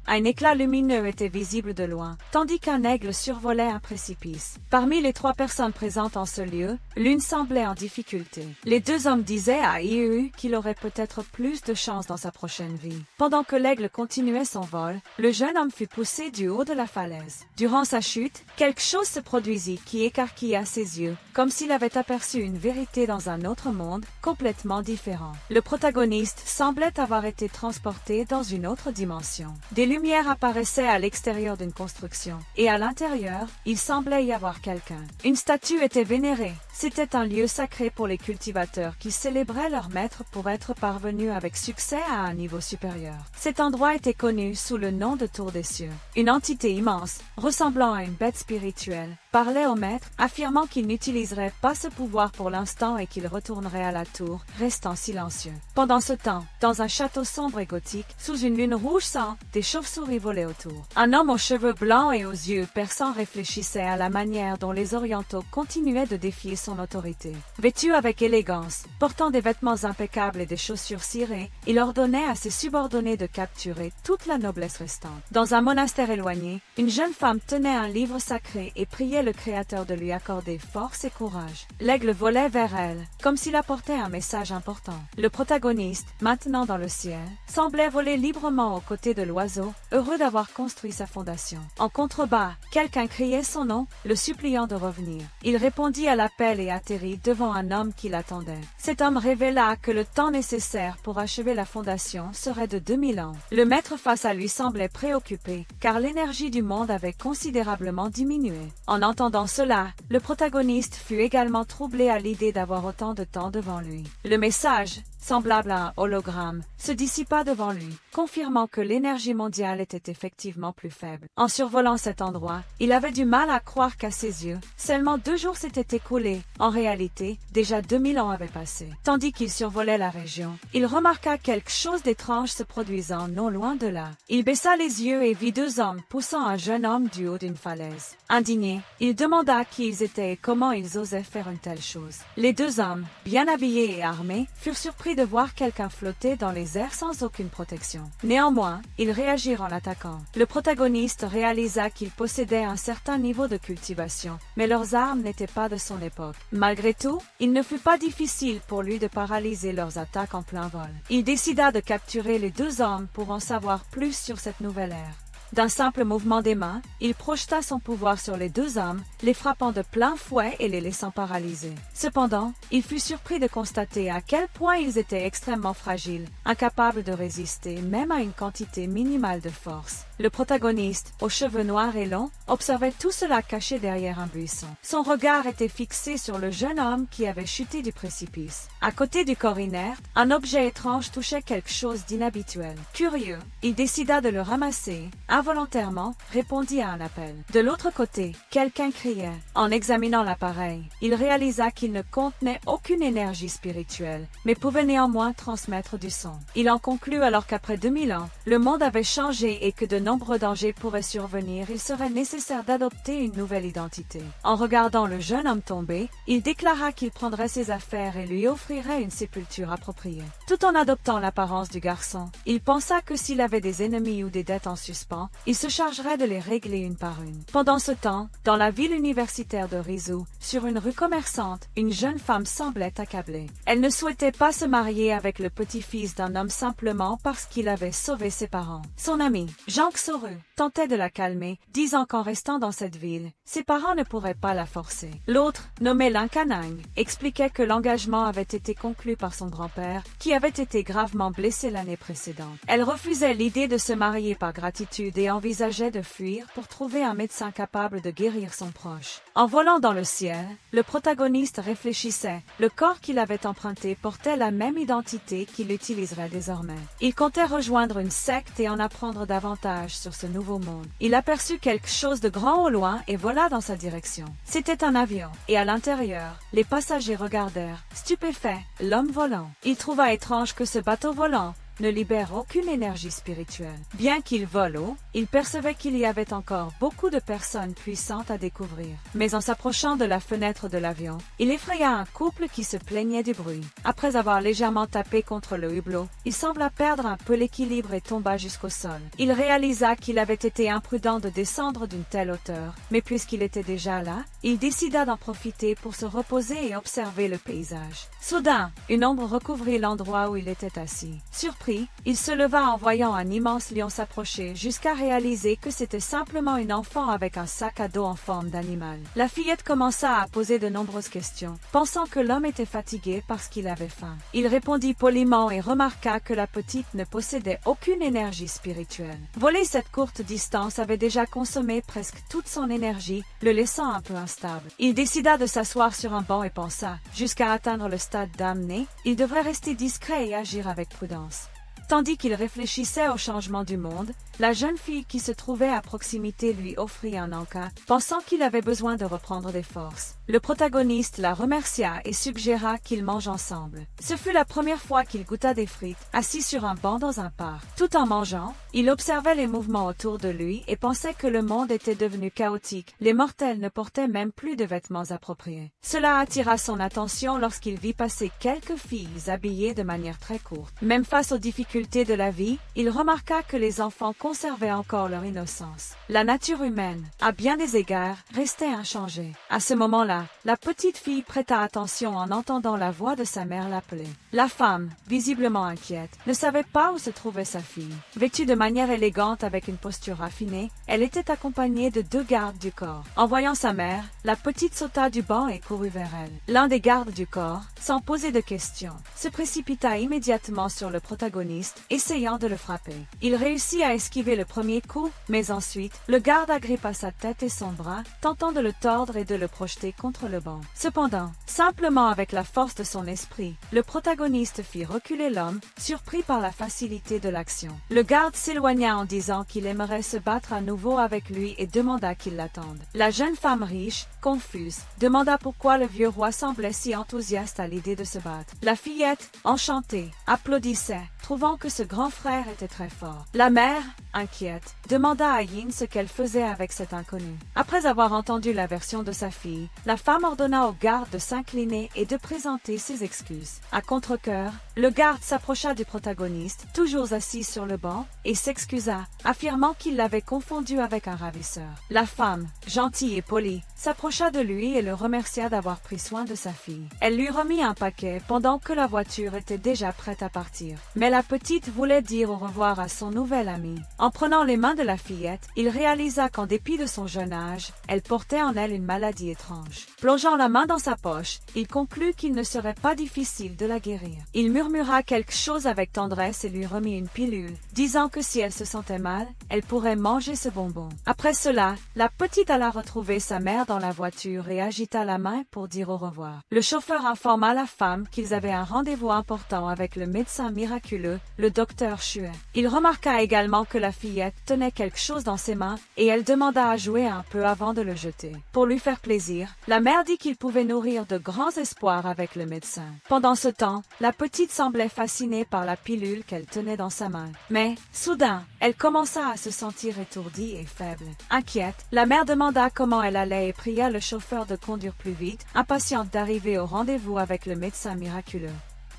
Un éclat lumineux était visible de loin, tandis qu'un aigle survolait un précipice. Parmi les 3 personnes présentes en ce lieu, l'une semblait en difficulté. Les 2 hommes disaient à Iu qu'il aurait peut-être plus de chance dans sa prochaine vie. Pendant que l'aigle continuait son vol, le jeune homme fut poussé du haut de la falaise. Durant sa chute, quelque chose se produisit qui écarquilla ses yeux, comme s'il avait aperçu une vérité dans un autre monde, complètement différent. Le protagoniste semblait avoir été transporté dans une autre dimension. Des lumières apparaissaient à l'extérieur d'une construction, et à l'intérieur, il semblait y avoir quelqu'un. Une statue était vénérée. C'était un lieu sacré pour les cultivateurs qui célébraient leur maître pour être parvenus avec succès à un niveau supérieur. Cet endroit était connu sous le nom de Tour des Cieux. Une entité immense, ressemblant à une bête spirituelle, parlait au maître, affirmant qu'il n'utiliserait pas ce pouvoir pour l'instant et qu'il retournerait à la tour, restant silencieux. Pendant ce temps, dans un château sombre et gothique, sous une lune rouge sang, des chauves-souris volaient autour. Un homme aux cheveux blancs et aux yeux perçants réfléchissait à la manière dont les orientaux continuaient de défier son autorité. Vêtu avec élégance, portant des vêtements impeccables et des chaussures cirées, il ordonnait à ses subordonnés de capturer toute la noblesse restante. Dans un monastère éloigné, une jeune femme tenait un livre sacré et priait le Créateur de lui accorder force et courage. L'aigle volait vers elle, comme s'il apportait un message important. Le protagoniste, maintenant dans le ciel, semblait voler librement aux côtés de l'oiseau, heureux d'avoir construit sa fondation. En contrebas, quelqu'un criait son nom, le suppliant de revenir. Il répondit à l'appel et atterrit devant un homme qui l'attendait. Cet homme révéla que le temps nécessaire pour achever la fondation serait de 2000 ans. Le maître face à lui semblait préoccupé, car l'énergie du monde avait considérablement diminué. En entendant cela, le protagoniste fut également troublé à l'idée d'avoir autant de temps devant lui. Le message, semblable à un hologramme, se dissipa devant lui, confirmant que l'énergie mondiale était effectivement plus faible. En survolant cet endroit, il avait du mal à croire qu'à ses yeux, seulement 2 jours s'étaient écoulés. En réalité, déjà 2000 ans avaient passé. Tandis qu'il survolait la région, il remarqua quelque chose d'étrange se produisant non loin de là. Il baissa les yeux et vit 2 hommes poussant un jeune homme du haut d'une falaise. Indigné, il demanda qui ils étaient et comment ils osaient faire une telle chose. Les 2 hommes, bien habillés et armés, furent surpris de voir quelqu'un flotter dans les airs sans aucune protection. Néanmoins, ils réagirent en l'attaquant. Le protagoniste réalisa qu'il possédait un certain niveau de cultivation, mais leurs armes n'étaient pas de son époque. Malgré tout, il ne fut pas difficile pour lui de paralyser leurs attaques en plein vol. Il décida de capturer les 2 hommes pour en savoir plus sur cette nouvelle ère. D'un simple mouvement des mains, il projeta son pouvoir sur les 2 hommes, les frappant de plein fouet et les laissant paralysés. Cependant, il fut surpris de constater à quel point ils étaient extrêmement fragiles, incapables de résister même à une quantité minimale de force. Le protagoniste, aux cheveux noirs et longs, observait tout cela caché derrière un buisson. Son regard était fixé sur le jeune homme qui avait chuté du précipice. À côté du corps inerte, un objet étrange touchait quelque chose d'inhabituel. Curieux, il décida de le ramasser. Involontairement, répondit à un appel. De l'autre côté, quelqu'un criait. En examinant l'appareil, il réalisa qu'il ne contenait aucune énergie spirituelle, mais pouvait néanmoins transmettre du son. Il en conclut alors qu'après 2000 ans, le monde avait changé et que de nombreux dangers pourraient survenir, il serait nécessaire d'adopter une nouvelle identité. En regardant le jeune homme tomber, il déclara qu'il prendrait ses affaires et lui offrirait une sépulture appropriée. Tout en adoptant l'apparence du garçon, il pensa que s'il avait des ennemis ou des dettes en suspens, il se chargerait de les régler une par une. Pendant ce temps, dans la ville universitaire de Rizu, sur une rue commerçante, une jeune femme semblait accablée. Elle ne souhaitait pas se marier avec le petit-fils d'un homme simplement parce qu'il avait sauvé ses parents. Son ami, Jean Xoreu, tentait de la calmer, disant qu'en restant dans cette ville, ses parents ne pourraient pas la forcer. L'autre, nommé Linkanang, expliquait que l'engagement avait été conclu par son grand-père, qui avait été gravement blessé l'année précédente. Elle refusait l'idée de se marier par gratitude et envisageait de fuir pour trouver un médecin capable de guérir son proche. En volant dans le ciel, le protagoniste réfléchissait. Le corps qu'il avait emprunté portait la même identité qu'il utiliserait désormais. Il comptait rejoindre une secte et en apprendre davantage sur ce nouveau monde. Il aperçut quelque chose de grand au loin et vola dans sa direction. C'était un avion, et à l'intérieur, les passagers regardèrent, stupéfaits, l'homme volant. Il trouva étrange que ce bateau volant, ne libère aucune énergie spirituelle. Bien qu'il vole haut, il percevait qu'il y avait encore beaucoup de personnes puissantes à découvrir. Mais en s'approchant de la fenêtre de l'avion, il effraya un couple qui se plaignait du bruit. Après avoir légèrement tapé contre le hublot, il sembla perdre un peu l'équilibre et tomba jusqu'au sol. Il réalisa qu'il avait été imprudent de descendre d'une telle hauteur, mais puisqu'il était déjà là, il décida d'en profiter pour se reposer et observer le paysage. Soudain, une ombre recouvrit l'endroit où il était assis. Surpris, il se leva en voyant un immense lion s'approcher jusqu'à réaliser que c'était simplement une enfant avec un sac à dos en forme d'animal. La fillette commença à poser de nombreuses questions, pensant que l'homme était fatigué parce qu'il avait faim. Il répondit poliment et remarqua que la petite ne possédait aucune énergie spirituelle. Voler cette courte distance avait déjà consommé presque toute son énergie, le laissant un peu instable. Il décida de s'asseoir sur un banc et pensa, jusqu'à atteindre le stade d'âme née, il devrait rester discret et agir avec prudence. Tandis qu'il réfléchissait au changement du monde, la jeune fille qui se trouvait à proximité lui offrit un encas, pensant qu'il avait besoin de reprendre des forces. Le protagoniste la remercia et suggéra qu'ils mangent ensemble. Ce fut la première fois qu'il goûta des frites, assis sur un banc dans un parc. Tout en mangeant, il observait les mouvements autour de lui et pensait que le monde était devenu chaotique. Les mortels ne portaient même plus de vêtements appropriés. Cela attira son attention lorsqu'il vit passer quelques filles habillées de manière très courte. Même face aux difficultés de la vie, il remarqua que les enfants conservaient encore leur innocence. La nature humaine, à bien des égards, restait inchangée. À ce moment-là, la petite fille prêta attention en entendant la voix de sa mère l'appeler. La femme, visiblement inquiète, ne savait pas où se trouvait sa fille. Vêtue de manière élégante avec une posture raffinée, elle était accompagnée de 2 gardes du corps. En voyant sa mère, la petite sauta du banc et courut vers elle. L'un des gardes du corps, sans poser de questions, se précipita immédiatement sur le protagoniste, essayant de le frapper. Il réussit à esquiver le premier coup, mais ensuite, le garde agrippa sa tête et son bras, tentant de le tordre et de le projeter contre le banc. Cependant, simplement avec la force de son esprit, le protagoniste fit reculer l'homme, surpris par la facilité de l'action. Le garde s'éloigna en disant qu'il aimerait se battre à nouveau avec lui et demanda qu'il l'attende. La jeune femme riche, confuse, demanda pourquoi le vieux roi semblait si enthousiaste à l'idée de se battre. La fillette, enchantée, applaudissait, trouvant que ce grand frère était très fort. La mère, inquiète, demanda à Yin ce qu'elle faisait avec cet inconnu. Après avoir entendu la version de sa fille, la femme ordonna au garde de s'incliner et de présenter ses excuses. À contre-cœur, le garde s'approcha du protagoniste, toujours assis sur le banc, et s'excusa, affirmant qu'il l'avait confondu avec un ravisseur. La femme, gentille et polie, s'approcha de lui et le remercia d'avoir pris soin de sa fille. Elle lui remit un paquet pendant que la voiture était déjà prête à partir. Mais la petite voulait dire au revoir à son nouvel ami. En prenant les mains de la fillette, il réalisa qu'en dépit de son jeune âge, elle portait en elle une maladie étrange. Plongeant la main dans sa poche, il conclut qu'il ne serait pas difficile de la guérir. Il murmura quelque chose avec tendresse et lui remit une pilule, disant que si elle se sentait mal, elle pourrait manger ce bonbon. Après cela, la petite alla retrouver sa mère dans la voiture et agita la main pour dire au revoir. Le chauffeur informa la femme qu'ils avaient un rendez-vous important avec le médecin miraculeux, le docteur Xue. Il remarqua également que la fillette tenait quelque chose dans ses mains et elle demanda à jouer un peu avant de le jeter. Pour lui faire plaisir, la mère dit qu'il pouvait nourrir de grands espoirs avec le médecin. Pendant ce temps, la petite semblait fascinée par la pilule qu'elle tenait dans sa main. Mais, soudain, elle commença à se sentir étourdie et faible. Inquiète, la mère demanda comment elle allait et pria le chauffeur de conduire plus vite, impatiente d'arriver au rendez-vous avec le médecin miraculeux.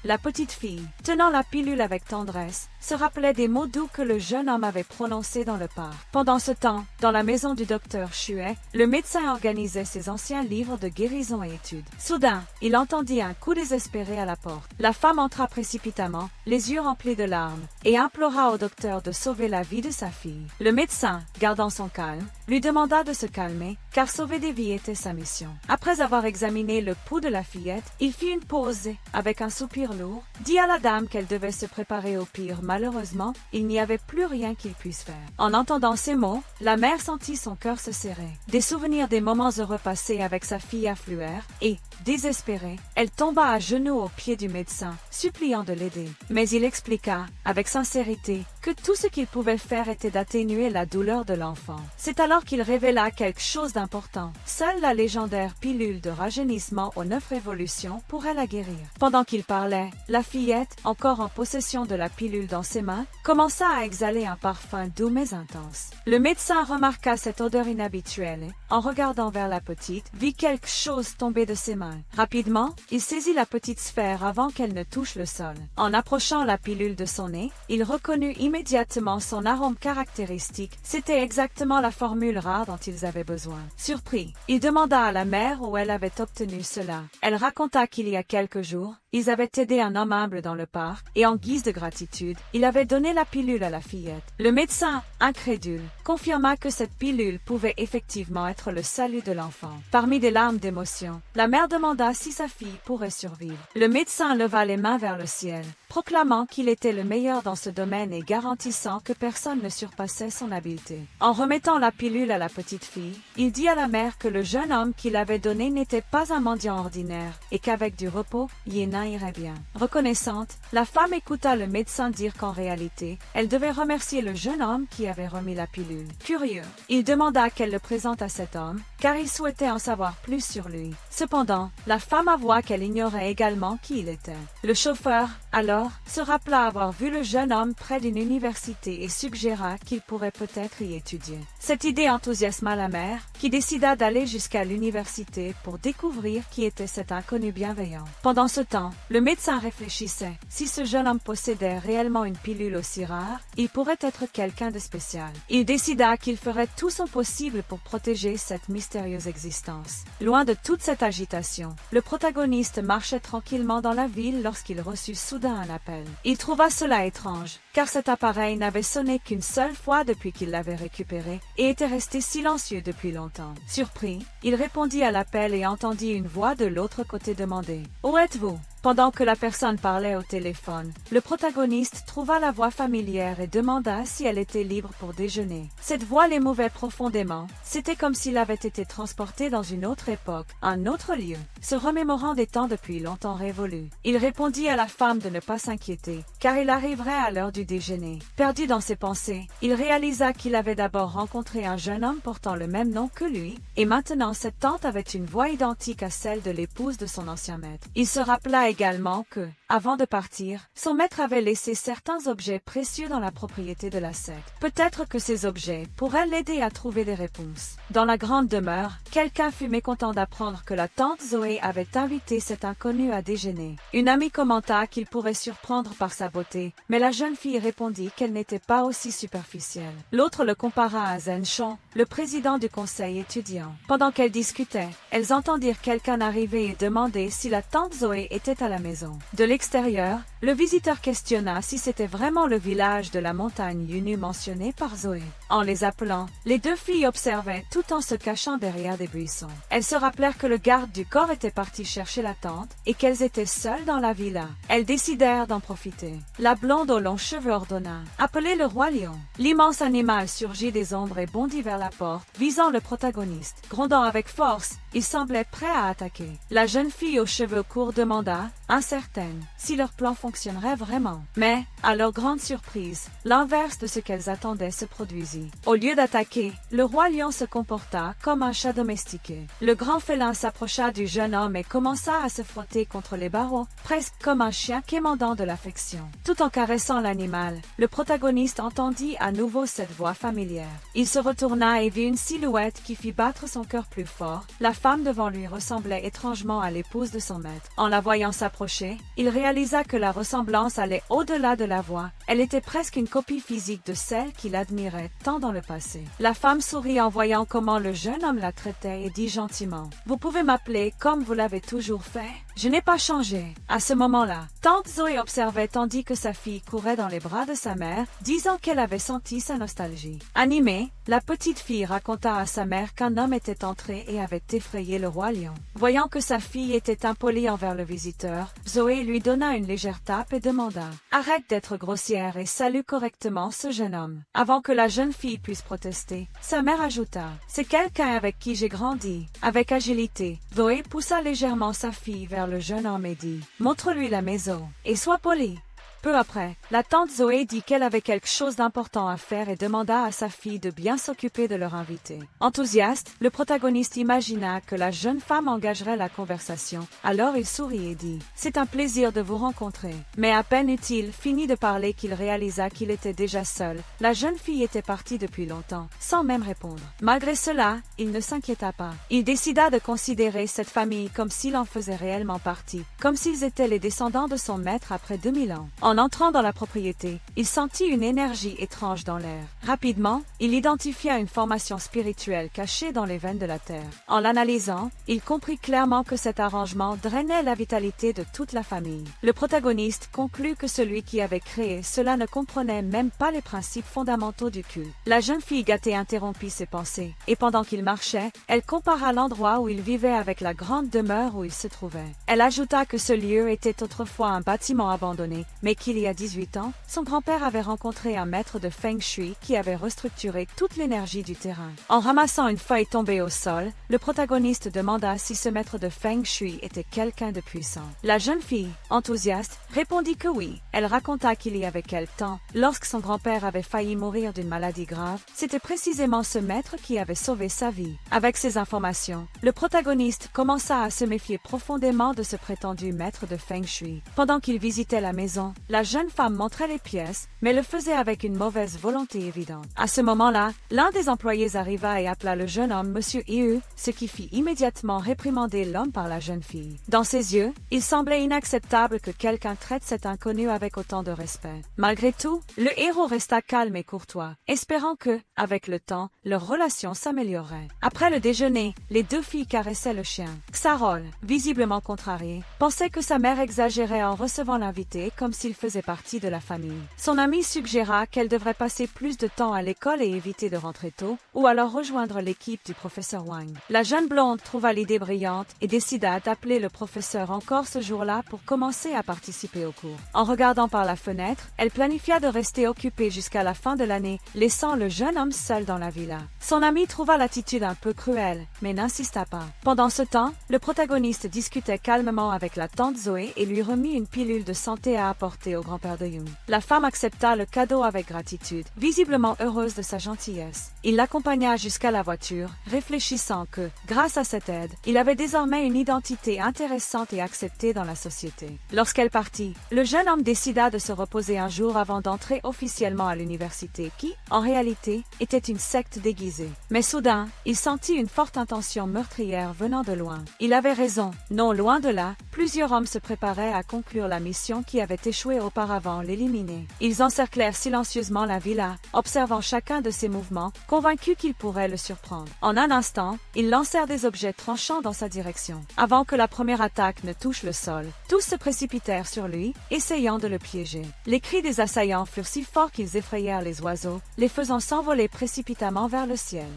La petite fille, tenant la pilule avec tendresse, se rappelait des mots doux que le jeune homme avait prononcés dans le parc. Pendant ce temps, dans la maison du docteur Xue, le médecin organisait ses anciens livres de guérison et études. Soudain, il entendit un coup désespéré à la porte. La femme entra précipitamment, les yeux remplis de larmes, et implora au docteur de sauver la vie de sa fille. Le médecin, gardant son calme, lui demanda de se calmer, car sauver des vies était sa mission. Après avoir examiné le pouls de la fillette, il fit une pause et, avec un soupir lourd, dit à la dame qu'elle devait se préparer au pire. Malheureusement, il n'y avait plus rien qu'il puisse faire. En entendant ces mots, la mère sentit son cœur se serrer. Des souvenirs des moments heureux passés avec sa fille affluèrent et, désespérée, elle tomba à genoux aux pieds du médecin, suppliant de l'aider. Mais il expliqua, avec sincérité, que tout ce qu'il pouvait faire était d'atténuer la douleur de l'enfant. C'est alors qu'il révéla quelque chose d'important. Seule la légendaire pilule de rajeunissement aux 9 révolutions pourrait la guérir. Pendant qu'il parlait, la fillette, encore en possession de la pilule dans ses mains, commença à exhaler un parfum doux mais intense. Le médecin remarqua cette odeur inhabituelle et, en regardant vers la petite, vit quelque chose tomber de ses mains. Rapidement, il saisit la petite sphère avant qu'elle ne touche le sol. En approchant la pilule de son nez, il reconnut immédiatement son arôme caractéristique. C'était exactement la formule rare dont ils avaient besoin. Surpris, il demanda à la mère où elle avait obtenu cela. Elle raconta qu'il y a quelques jours, ils avaient aidé un homme humble dans le parc et en guise de gratitude, il avait donné la pilule à la fillette. Le médecin, incrédule, confirma que cette pilule pouvait effectivement être le salut de l'enfant. Parmi des larmes d'émotion, la mère demanda si sa fille pourrait survivre. Le médecin leva les mains vers le ciel, proclamant qu'il était le meilleur dans ce domaine et garantissant que personne ne surpassait son habileté. En remettant la pilule à la petite fille, il dit à la mère que le jeune homme qui l'avait donné n'était pas un mendiant ordinaire et qu'avec du repos, Yéna irait bien. Reconnaissante, la femme écouta le médecin dire qu'en réalité, elle devait remercier le jeune homme qui avait remis la pilule. Curieux, il demanda qu'elle le présente à cet homme, car il souhaitait en savoir plus sur lui. Cependant, la femme avoua qu'elle ignorait également qui il était. Le chauffeur, alors, se rappela avoir vu le jeune homme près d'une université et suggéra qu'il pourrait peut-être y étudier. Cette idée enthousiasma la mère, qui décida d'aller jusqu'à l'université pour découvrir qui était cet inconnu bienveillant. Pendant ce temps, le médecin réfléchissait. Si ce jeune homme possédait réellement une pilule aussi rare, il pourrait être quelqu'un de spécial. Il décida qu'il ferait tout son possible pour protéger cette mystérieuse existence. Loin de toute cette agitation, le protagoniste marchait tranquillement dans la ville lorsqu'il reçut soudain un appel. Il trouva cela étrange, car cet appareil n'avait sonné qu'une seule fois depuis qu'il l'avait récupéré et était resté silencieux depuis longtemps. Surpris, il répondit à l'appel et entendit une voix de l'autre côté demander « Où êtes-vous » Pendant que la personne parlait au téléphone, le protagoniste trouva la voix familière et demanda si elle était libre pour déjeuner. Cette voix l'émouvait profondément. C'était comme s'il avait été transporté dans une autre époque, un autre lieu, se remémorant des temps depuis longtemps révolus. Il répondit à la femme de ne pas s'inquiéter, car il arriverait à l'heure du déjeuner. Perdu dans ses pensées, il réalisa qu'il avait d'abord rencontré un jeune homme portant le même nom que lui, et maintenant cette tante avait une voix identique à celle de l'épouse de son ancien maître. Il se rappela également que, avant de partir, son maître avait laissé certains objets précieux dans la propriété de la secte. Peut-être que ces objets pourraient l'aider à trouver des réponses. Dans la grande demeure, quelqu'un fut mécontent d'apprendre que la tante Zoé avait invité cet inconnu à déjeuner. Une amie commenta qu'il pourrait surprendre par sa beauté, mais la jeune fille répondit qu'elle n'était pas aussi superficielle. L'autre le compara à Zenchon, le président du conseil étudiant. Pendant qu'elles discutaient, elles entendirent quelqu'un arriver et demander si la tante Zoé était à la maison. De l'extérieur, le visiteur questionna si c'était vraiment le village de la montagne Yunu mentionné par Zoé. En les appelant, les deux filles observaient tout en se cachant derrière des buissons. Elles se rappelèrent que le garde du corps était parti chercher la tante et qu'elles étaient seules dans la villa. Elles décidèrent d'en profiter. La blonde aux longs cheveux ordonna « Appelez le roi lion ». L'immense animal surgit des ombres et bondit vers la porte, visant le protagoniste. Grondant avec force, il semblait prêt à attaquer. La jeune fille aux cheveux courts demanda, incertaine, si leur plan fonctionnerait vraiment. Mais, à leur grande surprise, l'inverse de ce qu'elles attendaient se produisit. Au lieu d'attaquer, le roi lion se comporta comme un chat domestiqué. Le grand félin s'approcha du jeune homme et commença à se frotter contre les barreaux, presque comme un chien quémandant de l'affection. Tout en caressant l'animal, le protagoniste entendit à nouveau cette voix familière. Il se retourna et vit une silhouette qui fit battre son cœur plus fort. La femme devant lui ressemblait étrangement à l'épouse de son maître. En la voyant s'approcher, il réalisa que la ressemblance allait au-delà de la voix. Elle était presque une copie physique de celle qu'il admirait tant dans le passé. La femme sourit en voyant comment le jeune homme la traitait et dit gentiment « Vous pouvez m'appeler comme vous l'avez toujours fait. Je n'ai pas changé. » À ce moment-là, tante Zoé observait tandis que sa fille courait dans les bras de sa mère, disant qu'elle avait senti sa nostalgie. Animée, la petite fille raconta à sa mère qu'un homme était entré et avait effrayé le roi lion. Voyant que sa fille était impolie envers le visiteur, Zoé lui donna une légère tape et demanda « Arrête d'être grossière et salue correctement ce jeune homme. » Avant que la jeune fille puisse protester, sa mère ajouta « C'est quelqu'un avec qui j'ai grandi. » Avec agilité, Zoé poussa légèrement sa fille vers le jeune homme et dit « Montre-lui la maison et sois poli. » Peu après, la tante Zoé dit qu'elle avait quelque chose d'important à faire et demanda à sa fille de bien s'occuper de leur invité. Enthousiaste, le protagoniste imagina que la jeune femme engagerait la conversation. Alors il sourit et dit « C'est un plaisir de vous rencontrer. » Mais à peine eut-il fini de parler qu'il réalisa qu'il était déjà seul. La jeune fille était partie depuis longtemps, sans même répondre. Malgré cela, il ne s'inquiéta pas. Il décida de considérer cette famille comme s'il en faisait réellement partie, comme s'ils étaient les descendants de son maître après 2000 ans. En entrant dans la propriété, il sentit une énergie étrange dans l'air. Rapidement, il identifia une formation spirituelle cachée dans les veines de la terre. En l'analysant, il comprit clairement que cet arrangement drainait la vitalité de toute la famille. Le protagoniste conclut que celui qui avait créé cela ne comprenait même pas les principes fondamentaux du culte. La jeune fille gâtée interrompit ses pensées, et pendant qu'il marchait, elle compara l'endroit où il vivait avec la grande demeure où il se trouvait. Elle ajouta que ce lieu était autrefois un bâtiment abandonné, mais qu'il y a 18 ans, son grand-père avait rencontré un maître de Feng Shui qui avait restructuré toute l'énergie du terrain. En ramassant une feuille tombée au sol, le protagoniste demanda si ce maître de Feng Shui était quelqu'un de puissant. La jeune fille, enthousiaste, répondit que oui. Elle raconta qu'il y avait quelque temps, lorsque son grand-père avait failli mourir d'une maladie grave, c'était précisément ce maître qui avait sauvé sa vie. Avec ces informations, le protagoniste commença à se méfier profondément de ce prétendu maître de Feng Shui. Pendant qu'il visitait la maison, la jeune femme montrait les pièces, mais le faisait avec une mauvaise volonté évidente. À ce moment-là, l'un des employés arriva et appela le jeune homme Monsieur Iu, ce qui fit immédiatement réprimander l'homme par la jeune fille. Dans ses yeux, il semblait inacceptable que quelqu'un traite cet inconnu avec autant de respect. Malgré tout, le héros resta calme et courtois, espérant que, avec le temps, leur relation s'améliorerait. Après le déjeuner, les deux filles caressaient le chien. Xarol, visiblement contrarié, pensait que sa mère exagérait en recevant l'invité comme s'il faisait partie de la famille. Son ami suggéra qu'elle devrait passer plus de temps à l'école et éviter de rentrer tôt, ou alors rejoindre l'équipe du professeur Wang. La jeune blonde trouva l'idée brillante et décida d'appeler le professeur encore ce jour-là pour commencer à participer au cours. En regardant par la fenêtre, elle planifia de rester occupée jusqu'à la fin de l'année, laissant le jeune homme seul dans la villa. Son ami trouva l'attitude un peu cruelle, mais n'insista pas. Pendant ce temps, le protagoniste discutait calmement avec la tante Zoé et lui remit une pilule de santé à apporter au grand-père de Yoon. La femme accepta le cadeau avec gratitude, visiblement heureuse de sa gentillesse. Il l'accompagna jusqu'à la voiture, réfléchissant que, grâce à cette aide, il avait désormais une identité intéressante et acceptée dans la société. Lorsqu'elle partit, le jeune homme décida de se reposer un jour avant d'entrer officiellement à l'université qui, en réalité, était une secte déguisée. Mais soudain, il sentit une forte intention meurtrière venant de loin. Il avait raison, non loin de là, plusieurs hommes se préparaient à conclure la mission qui avait échoué auparavant, l'éliminer. Ils encerclèrent silencieusement la villa, observant chacun de ses mouvements, convaincus qu'ils pourraient le surprendre. En un instant, ils lancèrent des objets tranchants dans sa direction. Avant que la première attaque ne touche le sol, tous se précipitèrent sur lui, essayant de le piéger. Les cris des assaillants furent si forts qu'ils effrayèrent les oiseaux, les faisant s'envoler précipitamment vers le ciel.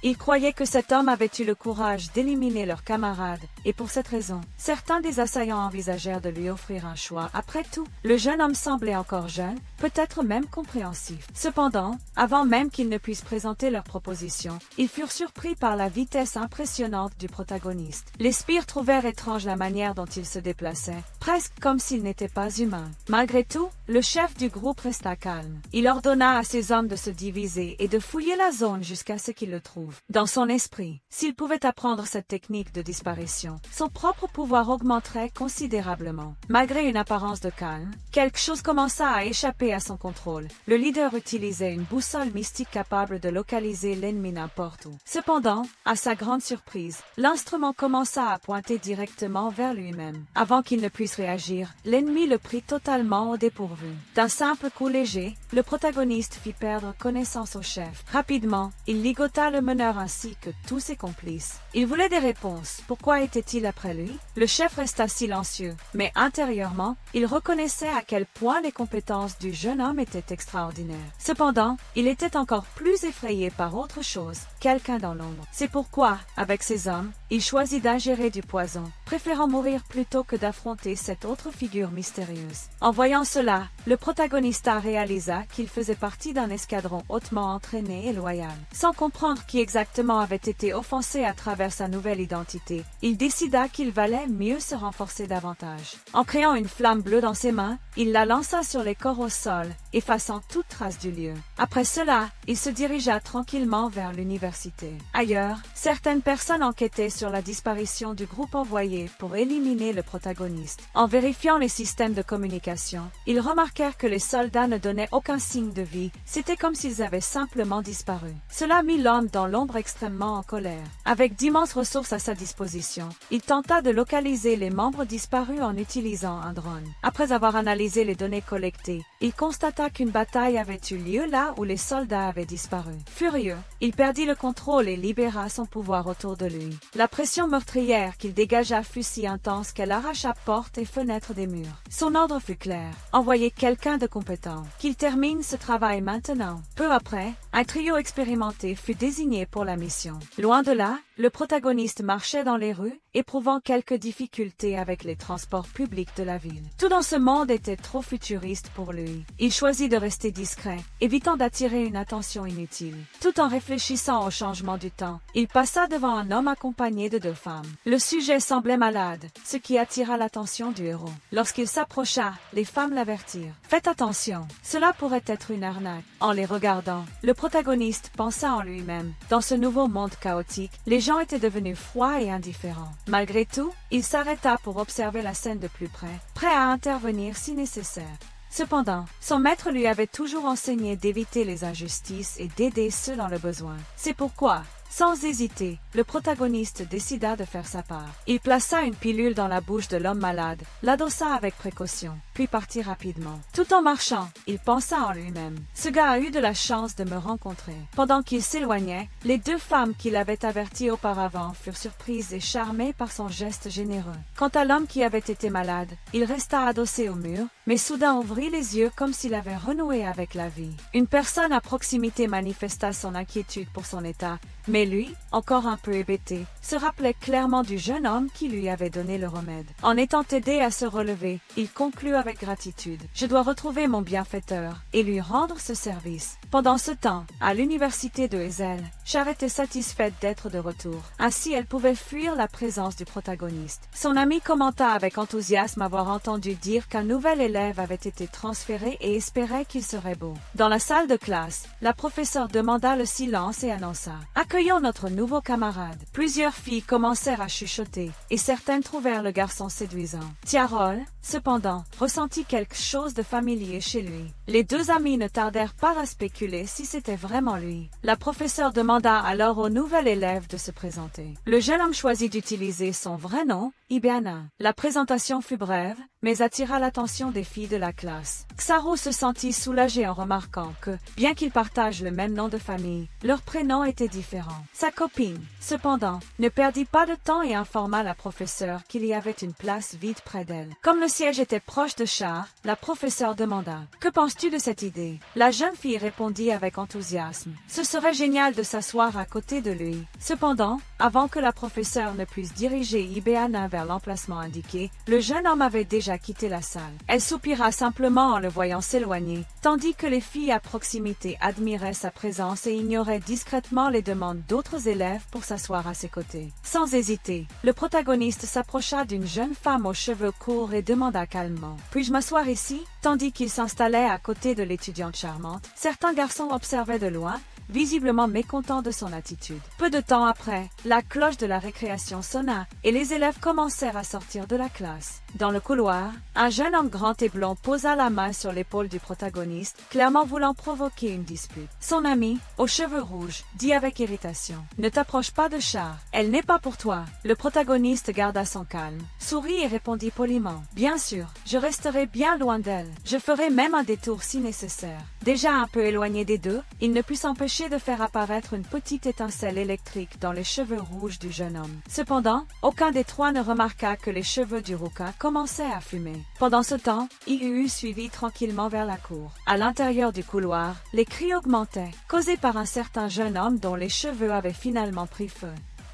Ils croyaient que cet homme avait eu le courage d'éliminer leurs camarades, et pour cette raison, certains des assaillants envisagèrent de lui offrir un choix. Après tout, le jeune homme semblait encore jeune, peut-être même compréhensif. Cependant, avant même qu'ils ne puissent présenter leur proposition, ils furent surpris par la vitesse impressionnante du protagoniste. Les sbires trouvèrent étrange la manière dont il se déplaçait, presque comme s'il n'était pas humain. Malgré tout, le chef du groupe resta calme. Il ordonna à ses hommes de se diviser et de fouiller la zone jusqu'à ce qu'ils le trouvent. Dans son esprit, s'il pouvait apprendre cette technique de disparition, son propre pouvoir augmenterait considérablement. Malgré une apparence de calme, quelque chose commença à échapper à son contrôle. Le leader utilisait une boussole mystique capable de localiser l'ennemi n'importe où. Cependant, à sa grande surprise, l'instrument commença à pointer directement vers lui-même. Avant qu'il ne puisse réagir, l'ennemi le prit totalement au dépourvu. D'un simple coup léger, le protagoniste fit perdre connaissance au chef. Rapidement, il ligota le meneur ainsi que tous ses complices. Il voulait des réponses. Pourquoi était-il après lui? Le chef resta silencieux, mais intérieurement, il reconnaissait à quel point les compétences du jeune homme étaient extraordinaires. Cependant, il était encore plus effrayé par autre chose, quelqu'un dans l'ombre. C'est pourquoi, avec ses hommes, il choisit d'ingérer du poison, préférant mourir plutôt que d'affronter cette autre figure mystérieuse. En voyant cela, le protagoniste réalisa qu'il faisait partie d'un escadron hautement entraîné et loyal. Sans comprendre qui exactement avait été offensé à travers sa nouvelle identité, il décida qu'il valait mieux se renforcer davantage. En créant une flamme bleue dans ses mains, il la lança sur les corps au sol, effaçant toute trace du lieu. Après cela, il se dirigea tranquillement vers l'université. Ailleurs, certaines personnes enquêtaient sur la disparition du groupe envoyé pour éliminer le protagoniste. En vérifiant les systèmes de communication, ils remarquèrent que les soldats ne donnaient aucun signe de vie, c'était comme s'ils avaient simplement disparu. Cela mit l'homme dans l'ombre extrêmement en colère. Avec d'immenses ressources à sa disposition, il tenta de localiser les membres disparus en utilisant un drone. Après avoir analysé les données collectées, il constata qu'une bataille avait eu lieu là où les soldats avaient disparu. Furieux, il perdit le contrôle et libéra son pouvoir autour de lui. La pression meurtrière qu'il dégagea fut si intense qu'elle arracha portes et fenêtres des murs. Son ordre fut clair: envoyer quelqu'un de compétent. Qu'il termine ce travail maintenant. Peu après, un trio expérimenté fut désigné pour la mission. Loin de là, le protagoniste marchait dans les rues, éprouvant quelques difficultés avec les transports publics de la ville. Tout dans ce monde était trop futuriste pour lui. Il choisit de rester discret, évitant d'attirer une attention inutile. Tout en réfléchissant au changement du temps, il passa devant un homme accompagné de 2 femmes. Le sujet semblait malade, ce qui attira l'attention du héros. Lorsqu'il s'approcha, les femmes l'avertirent: faites attention, cela pourrait être une arnaque. En les regardant, le protagoniste pensa en lui-même: dans ce nouveau monde chaotique, les gens étaient devenus froids et indifférents. Malgré tout, il s'arrêta pour observer la scène de plus près, prêt à intervenir si nécessaire. Cependant, son maître lui avait toujours enseigné d'éviter les injustices et d'aider ceux dans le besoin. C'est pourquoi, sans hésiter, le protagoniste décida de faire sa part. Il plaça une pilule dans la bouche de l'homme malade, l'adossa avec précaution, puis partit rapidement. Tout en marchant, il pensa en lui-même: ce gars a eu de la chance de me rencontrer. Pendant qu'il s'éloignait, les 2 femmes qu'il avait averties auparavant furent surprises et charmées par son geste généreux. Quant à l'homme qui avait été malade, il resta adossé au mur, mais soudain ouvrit les yeux comme s'il avait renoué avec la vie. Une personne à proximité manifesta son inquiétude pour son état, mais lui, encore un peu hébété, se rappelait clairement du jeune homme qui lui avait donné le remède. En étant aidé à se relever, il conclut avec gratitude: je dois retrouver mon bienfaiteur et lui rendre ce service. Pendant ce temps, à l'université de Hazel, Char était satisfaite d'être de retour. Ainsi, elle pouvait fuir la présence du protagoniste. Son ami commenta avec enthousiasme avoir entendu dire qu'un nouvel élève avait été transféré et espérait qu'il serait beau. Dans la salle de classe, la professeure demanda le silence et annonça: accueillons notre nouveau camarade. Plusieurs filles commencèrent à chuchoter, et certaines trouvèrent le garçon séduisant. Tiarol, cependant, ressentit quelque chose de familier chez lui. Les 2 amis ne tardèrent pas à spéculer si c'était vraiment lui. La professeure demanda alors au nouvel élève de se présenter. Le jeune homme choisit d'utiliser son vrai nom, Ibeana. La présentation fut brève, mais attira l'attention des filles de la classe. Xaro se sentit soulagé en remarquant que, bien qu'ils partagent le même nom de famille, leurs prénoms étaient différents. Sa copine, cependant, ne perdit pas de temps et informa la professeure qu'il y avait une place vide près d'elle. Comme le siège était proche de Char, la professeure demanda: que penses-tu de cette idée? La jeune fille répondit avec enthousiasme: ce serait génial de s'asseoir à côté de lui. Cependant, avant que la professeure ne puisse diriger Ibeana vers l'emplacement indiqué, le jeune homme avait déjà quitté la salle. Elle soupira simplement en le voyant s'éloigner, tandis que les filles à proximité admiraient sa présence et ignoraient discrètement les demandes d'autres élèves pour s'asseoir à ses côtés. Sans hésiter, le protagoniste s'approcha d'une jeune femme aux cheveux courts et demanda calmement: puis-je m'asseoir ici? Tandis qu'il s'installait à côté de l'étudiante charmante, certains garçons observaient de loin, visiblement mécontent de son attitude. Peu de temps après, la cloche de la récréation sonna et les élèves commencèrent à sortir de la classe. Dans le couloir, un jeune homme grand et blond posa la main sur l'épaule du protagoniste, clairement voulant provoquer une dispute. Son ami, aux cheveux rouges, dit avec irritation: ne t'approche pas de Char, elle n'est pas pour toi. Le protagoniste garda son calme, sourit et répondit poliment: bien sûr, je resterai bien loin d'elle. Je ferai même un détour si nécessaire. Déjà un peu éloigné des 2, il ne put s'empêcher de faire apparaître une petite étincelle électrique dans les cheveux rouges du jeune homme. Cependant, aucun des 3 ne remarqua que les cheveux du rouquin commençaient à fumer. Pendant ce temps, IUU suivit tranquillement vers la cour. À l'intérieur du couloir, les cris augmentaient, causés par un certain jeune homme dont les cheveux avaient finalement pris feu.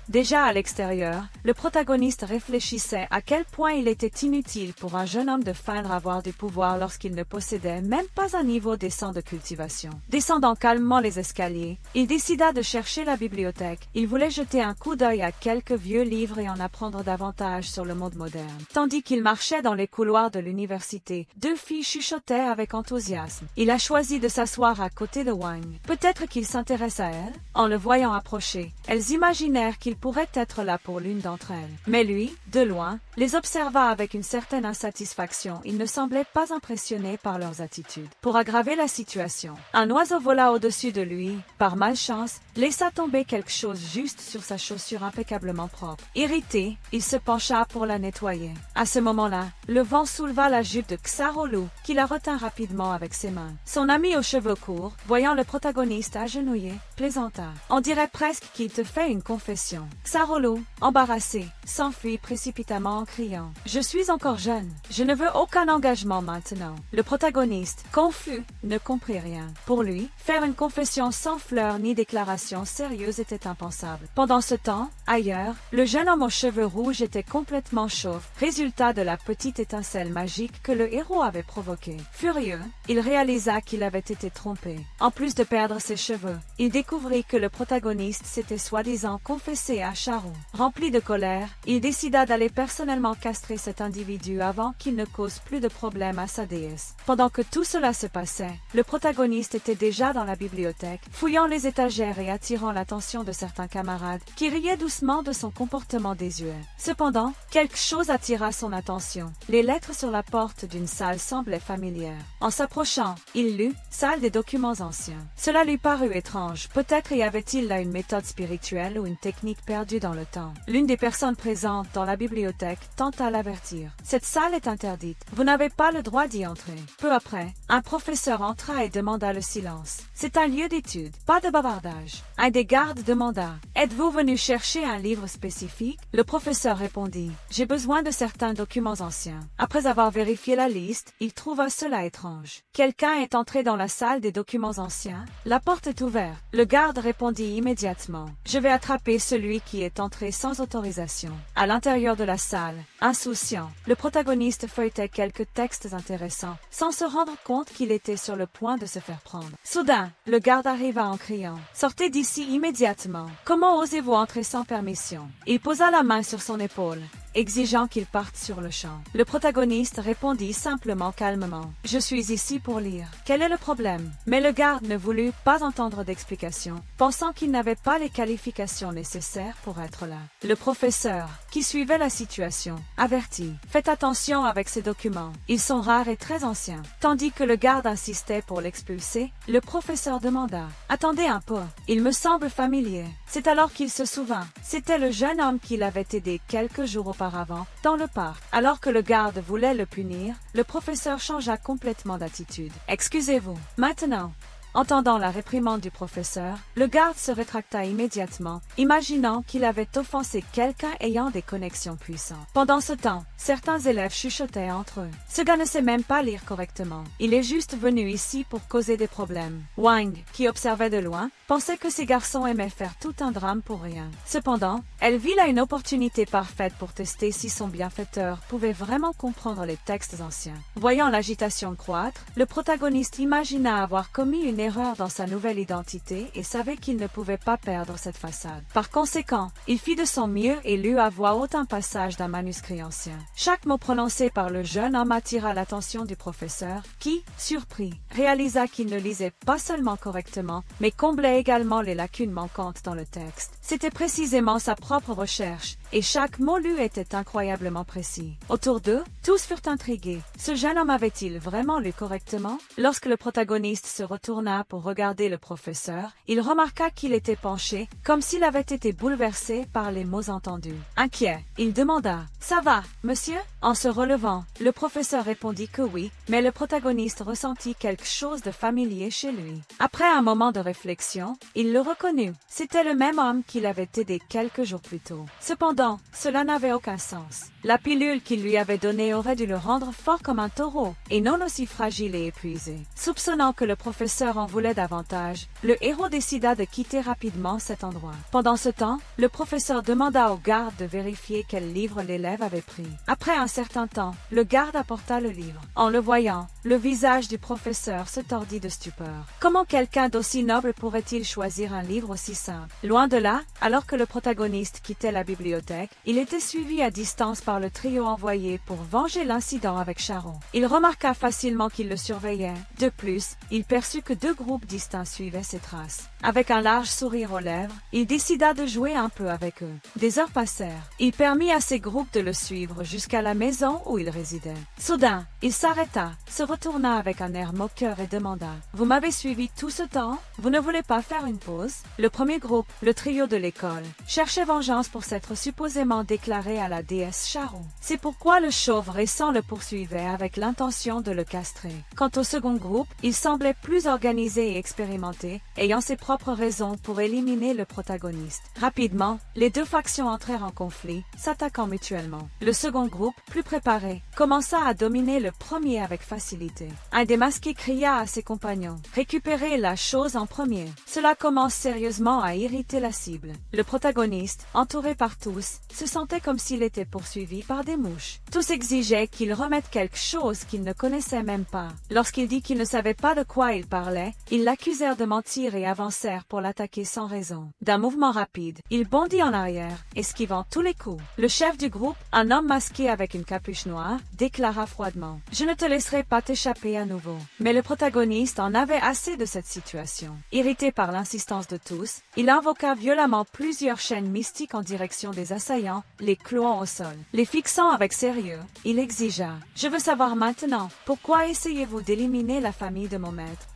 Déjà à l'extérieur, le protagoniste réfléchissait à quel point il était inutile pour un jeune homme de feindre avoir du pouvoir lorsqu'il ne possédait même pas un niveau décent de cultivation. Descendant calmement les escaliers, il décida de chercher la bibliothèque. Il voulait jeter un coup d'œil à quelques vieux livres et en apprendre davantage sur le monde moderne. Tandis qu'il marchait dans les couloirs de l'université, deux filles chuchotaient avec enthousiasme. Il a choisi de s'asseoir à côté de Wang. Peut-être qu'il s'intéresse à elle. En le voyant approcher, elles imaginèrent qu'il pourrait être là pour l'une d'entre elles. Mais lui, de loin, les observa avec une certaine insatisfaction. Il ne semblait pas impressionné par leurs attitudes. Pour aggraver la situation, un oiseau vola au-dessus de lui, par malchance, laissa tomber quelque chose juste sur sa chaussure impeccablement propre. Irrité, il se pencha pour la nettoyer. À ce moment-là, le vent souleva la jupe de Xiaolu, qui la retint rapidement avec ses mains. Son ami aux cheveux courts, voyant le protagoniste agenouillé, plaisanta. On dirait presque qu'il te fait une confession. Xiaolu, embarrassé, s'enfuit précipitamment en criant « Je suis encore jeune. Je ne veux aucun engagement maintenant. » Le protagoniste, confus, ne comprit rien. Pour lui, faire une confession sans fleurs ni déclaration sérieuse était impensable. Pendant ce temps, ailleurs, le jeune homme aux cheveux rouges était complètement chauve, résultat de la petite étincelle magique que le héros avait provoquée. Furieux, il réalisa qu'il avait été trompé. En plus de perdre ses cheveux, il découvrit que le protagoniste s'était soi-disant confessé à Charon. Rempli de colère, il décida d'aller personnellement castrer cet individu avant qu'il ne cause plus de problèmes à sa déesse. Pendant que tout cela se passait, le protagoniste était déjà dans la bibliothèque, fouillant les étagères et attirant l'attention de certains camarades, qui riaient doucement de son comportement désuet. Cependant, quelque chose attira son attention. Les lettres sur la porte d'une salle semblaient familières. En s'approchant, il lut « Salle des documents anciens ». Cela lui parut étrange. Peut-être y avait-il là une méthode spirituelle ou une technique perdue dans le temps. L'une des personnes présentes dans la bibliothèque tenta à l'avertir. « Cette salle est interdite. Vous n'avez pas le droit d'y entrer. » Peu après, un professeur entra et demanda le silence. « C'est un lieu d'étude. Pas de bavardage. » Un des gardes demanda « Êtes-vous venu chercher un livre spécifique ?» Le professeur répondit « J'ai besoin de certains documents anciens. » Après avoir vérifié la liste, il trouva cela étrange. « Quelqu'un est entré dans la salle des documents anciens ?» La porte est ouverte. Le garde répondit immédiatement « Je vais attraper celui qui est entré sans autorisation. » À l'intérieur de la salle, insouciant, le protagoniste feuilletait quelques textes intéressants, sans se rendre compte qu'il était sur le point de se faire prendre. Soudain, le garde arriva en criant « Sortez d'ici immédiatement. Comment osez-vous entrer sans permission ?» Il posa la main sur son épaule, exigeant qu'il parte sur le champ. Le protagoniste répondit simplement calmement « Je suis ici pour lire. Quel est le problème ?» Mais le garde ne voulut pas entendre d'explication, pensant qu'il n'avait pas les qualifications nécessaires pour être là. Le professeur, qui suivait la situation, avertit « Faites attention avec ces documents. Ils sont rares et très anciens. » Tandis que le garde insistait pour l'expulser, le professeur demanda « Attendez un peu. Il me semble familier. » C'est alors qu'il se souvint. C'était le jeune homme qui l'avait aidé quelques jours auparavant, dans le parc. Alors que le garde voulait le punir, le professeur changea complètement d'attitude. « Excusez-vous. Maintenant. » Entendant la réprimande du professeur, le garde se rétracta immédiatement, imaginant qu'il avait offensé quelqu'un ayant des connexions puissantes. Pendant ce temps, certains élèves chuchotaient entre eux. « Ce gars ne sait même pas lire correctement. Il est juste venu ici pour causer des problèmes. » Wang, qui observait de loin, pensait que ces garçons aimaient faire tout un drame pour rien. Cependant, elle vit là une opportunité parfaite pour tester si son bienfaiteur pouvait vraiment comprendre les textes anciens. Voyant l'agitation croître, le protagoniste imagina avoir commis une erreur dans sa nouvelle identité et savait qu'il ne pouvait pas perdre cette façade. Par conséquent, il fit de son mieux et lut à voix haute un passage d'un manuscrit ancien. Chaque mot prononcé par le jeune homme attira l'attention du professeur, qui, surpris, réalisa qu'il ne lisait pas seulement correctement, mais comblait également les lacunes manquantes dans le texte. C'était précisément sa propre recherche, et chaque mot lu était incroyablement précis. Autour d'eux, tous furent intrigués. Ce jeune homme avait-il vraiment lu correctement? Lorsque le protagoniste se retourna pour regarder le professeur, il remarqua qu'il était penché, comme s'il avait été bouleversé par les mots entendus. Inquiet, il demanda « Ça va, monsieur ?» En se relevant, le professeur répondit que oui, mais le protagoniste ressentit quelque chose de familier chez lui. Après un moment de réflexion, il le reconnut. C'était le même homme qu'il avait aidé quelques jours plus tôt. Cependant, cela n'avait aucun sens. La pilule qu'il lui avait donnée aurait dû le rendre fort comme un taureau, et non aussi fragile et épuisé. Soupçonnant que le professeur en voulait davantage, le héros décida de quitter rapidement cet endroit. Pendant ce temps, le professeur demanda au garde de vérifier quel livre l'élève avait pris. Après un certain temps, le garde apporta le livre. En le voyant, le visage du professeur se tordit de stupeur. Comment quelqu'un d'aussi noble pourrait-il choisir un livre aussi simple? Loin de là, alors que le protagoniste quittait la bibliothèque, il était suivi à distance par le trio envoyé pour venger l'incident avec Charon. Il remarqua facilement qu'il le surveillait. De plus, il perçut que deux groupes distincts suivaient ses traces. Avec un large sourire aux lèvres, il décida de jouer un peu avec eux. Des heures passèrent. Il permit à ces groupes de le suivre jusqu'à la maison où il résidait. Soudain, il s'arrêta, se retourna avec un air moqueur et demanda « Vous m'avez suivi tout ce temps? Vous ne voulez pas faire une pause ?» Le premier groupe, le trio de l'école, cherchait vengeance pour s'être supposément déclaré à la déesse Charon. C'est pourquoi le chauve récent le poursuivait avec l'intention de le castrer. Quant au second groupe, il semblait plus organisé et expérimenté, ayant ses propres raisons pour éliminer le protagoniste. Rapidement, les deux factions entrèrent en conflit, s'attaquant mutuellement. Le second groupe, plus préparé, commença à dominer le premier avec facilité. Un des masqués cria à ses compagnons « Récupérez la chose en premier !» Cela commence sérieusement à irriter la cible. Le protagoniste, entouré par tous, se sentait comme s'il était poursuivi par des mouches. Tous exigeaient qu'il remette quelque chose qu'il ne connaissait même pas. Lorsqu'il dit qu'il ne savait pas de quoi il parlait, ils l'accusèrent de mentir et avancèrent pour l'attaquer sans raison. D'un mouvement rapide, il bondit en arrière, esquivant tous les coups. Le chef du groupe, un homme masqué avec une capuche noire, déclara froidement « Je ne te laisserai pas t'échapper à nouveau. » Mais le protagoniste en avait assez de cette situation. Irrité par l'insistance de tous, il invoqua violemment plusieurs chaînes mystiques en direction des assaillants, les clouant au sol. Les fixant avec sérieux, il exigea « Je veux savoir maintenant, pourquoi essayez-vous d'éliminer la famille de mon maître ?